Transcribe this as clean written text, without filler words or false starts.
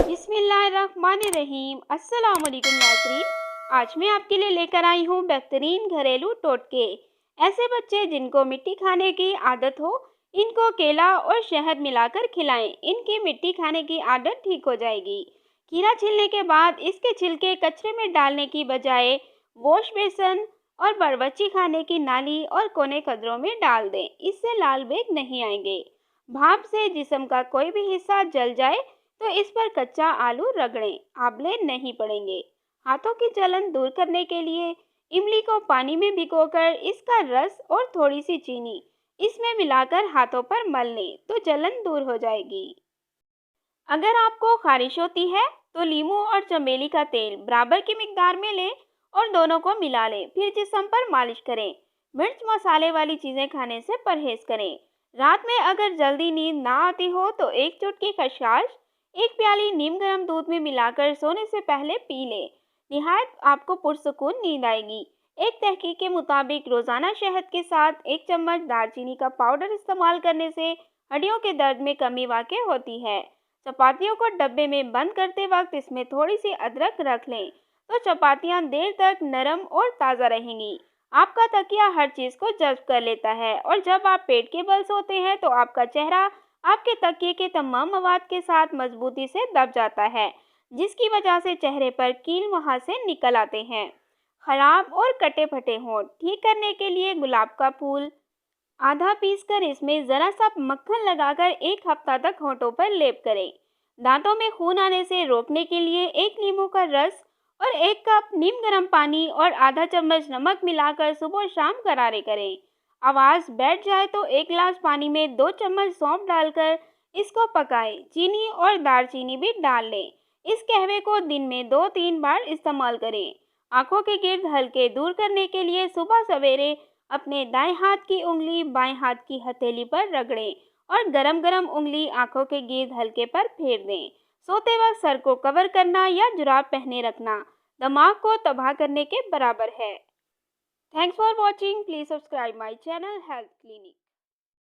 बिस्मिल्लाहिर्रहमानिर्रहीम। अस्सलाम वालेकुम नाज़रीन। आज मैं आपके लिए लेकर आई हूँ बेहतरीन घरेलू टोटके। ऐसे बच्चे जिनको मिट्टी खाने की आदत हो, इनको केला और शहद मिलाकर खिलाएं। इनकी मिट्टी खाने की आदत ठीक हो जाएगी। खीरा छीलने के बाद इसके छिलके कचरे में डालने की बजाय वॉश बेसन और बरबच्ची खाने की नाली और कोने कदरों में डाल दें। इससे लाल बेग नहीं आएंगे। भाप से जिस्म का कोई भी हिस्सा जल जाए तो इस पर कच्चा आलू रगड़ें, आंवले नहीं पड़ेंगे। हाथों की जलन दूर करने के लिए इमली को पानी में भिगोकर इसका रस और थोड़ी सी चीनी इसमें मिलाकर हाथों पर मल लें तो जलन दूर हो जाएगी। अगर आपको खारिश होती है तो नींबू और चमेली का तेल बराबर की मिकदार में लें और दोनों को मिला लें, फिर जिस्म पर मालिश करें। मिर्च मसाले वाली चीज़ें खाने से परहेज करें। रात में अगर जल्दी नींद ना आती हो तो एक चुटकी खसखस एक प्याली नीम गर्म दूध में मिलाकर सोने से पहले पी लें। निहायत आपको पुरसुकून नींद आएगी। एक तहकीक के मुताबिक रोज़ाना शहद के साथ एक चम्मच दालचीनी का पाउडर इस्तेमाल करने से हड्डियों के दर्द में कमी वाक़ई होती है। चपातियों को डब्बे में बंद करते वक्त इसमें थोड़ी सी अदरक रख लें तो चपातियाँ देर तक नरम और ताज़ा रहेंगी। आपका तकिया हर चीज़ को जज़्ब कर लेता है और जब आप पेट के बल सोते हैं तो आपका चेहरा आपके तकिए के तमाम मवाद के साथ मजबूती से दब जाता है, जिसकी वजह से चेहरे पर कील वहाँ से निकल आते हैं। खराब और कटे फटे होंठ ठीक करने के लिए गुलाब का फूल आधा पीस कर इसमें ज़रा सा मक्खन लगाकर एक हफ्ता तक होंठों पर लेप करें। दांतों में खून आने से रोकने के लिए एक नींबू का रस और एक कप नीम गर्म पानी और आधा चम्मच नमक मिलाकर सुबह शाम करारे करें। आवाज़ बैठ जाए तो एक गिलास पानी में 2 चम्मच सौंफ डालकर इसको पकाएं। चीनी और दालचीनी भी डाल लें। इस कहवे को दिन में 2-3 बार इस्तेमाल करें। आंखों के गिर्द हल्के दूर करने के लिए सुबह सवेरे अपने दाएं हाथ की उंगली बाएं हाथ की हथेली पर रगड़ें और गरम गरम उंगली आंखों के गिर्द हल्के पर फेर दें। सोते वक्त सर को कवर करना या जुराब पहने रखना दिमाग को तबाह करने के बराबर है। Thanks for watching. Please subscribe my channel health clinic.